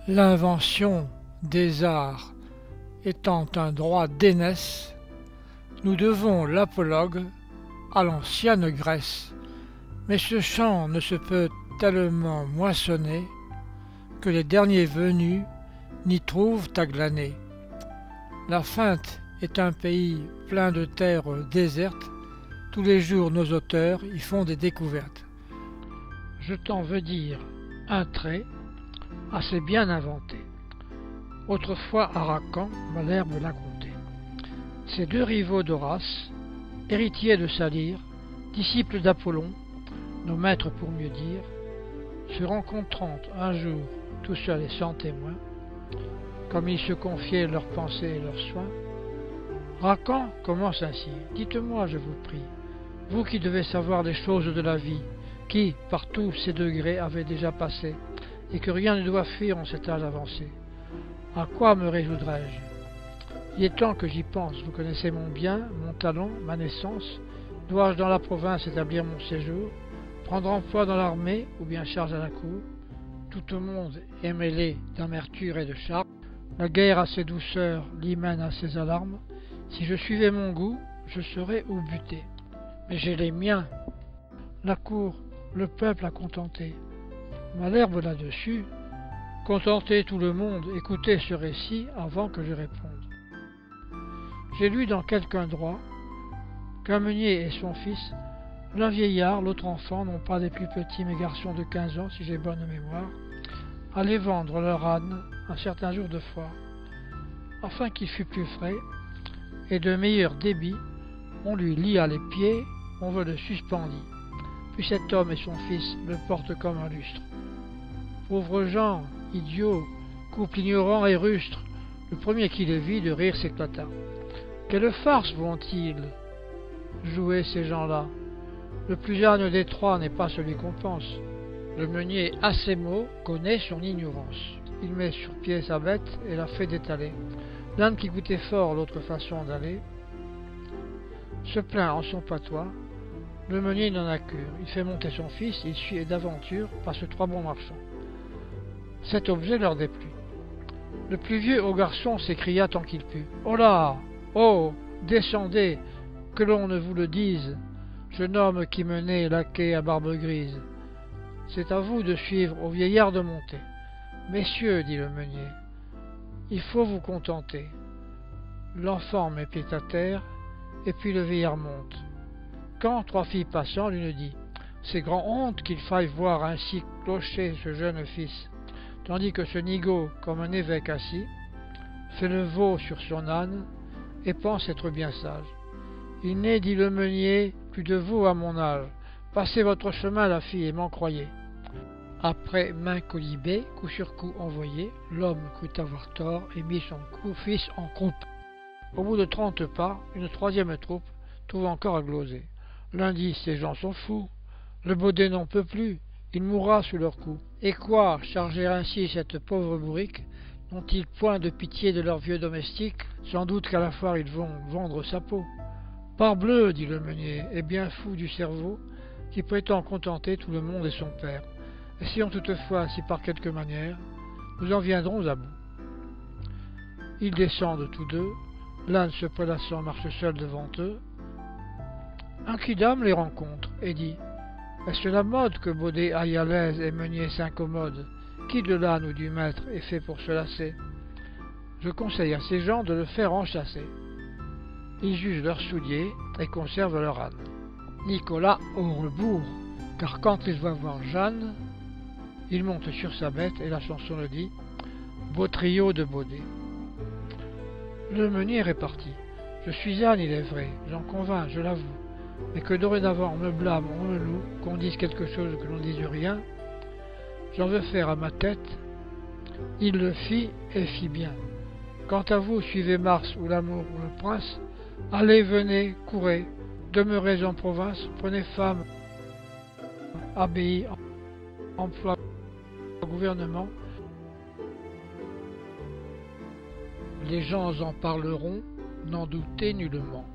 L'invention des arts étant un droit d'aînesse, nous devons l'apologue à l'ancienne Grèce. Mais ce champ ne se peut tellement moissonner que les derniers venus n'y trouvent à glaner. La Feinte est un pays plein de terres désertes. Tous les jours nos auteurs y font des découvertes. Je t'en veux dire un trait assez bien inventé. Autrefois à Racan, Malherbe l'a conté. Ces deux rivaux d'Horace, héritiers de Salyre, disciples d'Apollon, nos maîtres pour mieux dire, se rencontrant un jour tout seuls et sans témoin, comme ils se confiaient leurs pensées et leurs soins, Racan commence ainsi: dites-moi, je vous prie, vous qui devez savoir les choses de la vie, qui, par tous ces degrés, avez déjà passé, et que rien ne doit fuir en cet âge avancé, à quoi me résoudrais-je? Il est temps que j'y pense. Vous connaissez mon bien, mon talent, ma naissance. Dois-je dans la province établir mon séjour, prendre emploi dans l'armée ou bien charge à la cour? Tout au monde est mêlé d'amertume et de charme. La guerre a ses douceurs, l'hymen a ses alarmes. Si je suivais mon goût, je saurais où buter. Mais j'ai les miens. La cour, le peuple à contenter. Malherbe là-dessus. Contentez tout le monde, écoutez ce récit avant que je réponde. J'ai lu dans quelqu'un droit qu'un meunier et son fils, l'un vieillard, l'autre enfant, non pas des plus petits mais garçons de 15 ans si j'ai bonne mémoire, allaient vendre leur âne un certain jour de foire. Afin qu'il fût plus frais et de meilleur débit, on lui lia les pieds, on veut le suspendit. Puis cet homme et son fils le portent comme un lustre. Pauvres gens, idiots, couple ignorant et rustre, le premier qui le vit de rire s'éclata. Quelle farce vont-ils jouer ces gens-là? Le plus âne des trois n'est pas celui qu'on pense. Le meunier, à ces mots, connaît son ignorance. Il met sur pied sa bête et la fait détaler. L'âne qui goûtait fort l'autre façon d'aller se plaint en son patois. Le meunier n'en a cure. Il fait monter son fils, il suit et d'aventure passe trois bons marchands. Cet objet leur déplut. Le plus vieux au garçon s'écria tant qu'il put: oh là! Oh! Descendez! Que l'on ne vous le dise, jeune homme qui menait laquais à barbe grise. C'est à vous de suivre, au vieillard de monter. Messieurs, dit le meunier, il faut vous contenter. L'enfant met pied à terre, et puis le vieillard monte. Quand trois filles passant, l'une dit: c'est grand honte qu'il faille voir ainsi clocher ce jeune fils, tandis que ce nigaud, comme un évêque assis, fait le veau sur son âne, et pense être bien sage. Il n'est, dit le meunier, plus de veau à mon âge. Passez votre chemin, la fille, et m'en croyez. Après main colibée, coup sur coup envoyé, l'homme crut avoir tort et mit son fils en croupe. Au bout de 30 pas, une troisième troupe trouve encore à gloser. L'un dit: ces gens sont fous, le baudet n'en peut plus, il mourra sous leur coup. Et quoi, charger ainsi cette pauvre bourrique? N'ont-ils point de pitié de leur vieux domestique? Sans doute qu'à la foire ils vont vendre sa peau. Parbleu, dit le meunier, est bien fou du cerveau, qui prétend contenter tout le monde et son père. Essayons toutefois si par quelque manière nous en viendrons à bout. Ils descendent tous deux, l'âne se prélassant marche seul devant eux. Un quidam les rencontre et dit: est-ce la mode que baudet aille à l'aise et meunier s'incommode? Qui de l'âne ou du maître est fait pour se lasser? Je conseille à ces gens de le faire enchasser. Ils jugent leurs souliers et conservent leur âne. Nicolas au rebours, car quand il va voir Jeanne, il monte sur sa bête et la chanson le dit: beau trio de baudet. Le meunier est parti. Je suis âne, il est vrai, j'en convainc, je l'avoue. Mais que dorénavant on me blâme, on me loue, qu'on dise quelque chose, que l'on dise rien, j'en veux faire à ma tête. Il le fit et fit bien. Quant à vous, suivez Mars ou l'amour ou le prince, allez, venez, courez, demeurez en province, prenez femme, abbaye, emploi, gouvernement. Les gens en parleront, n'en doutez nullement.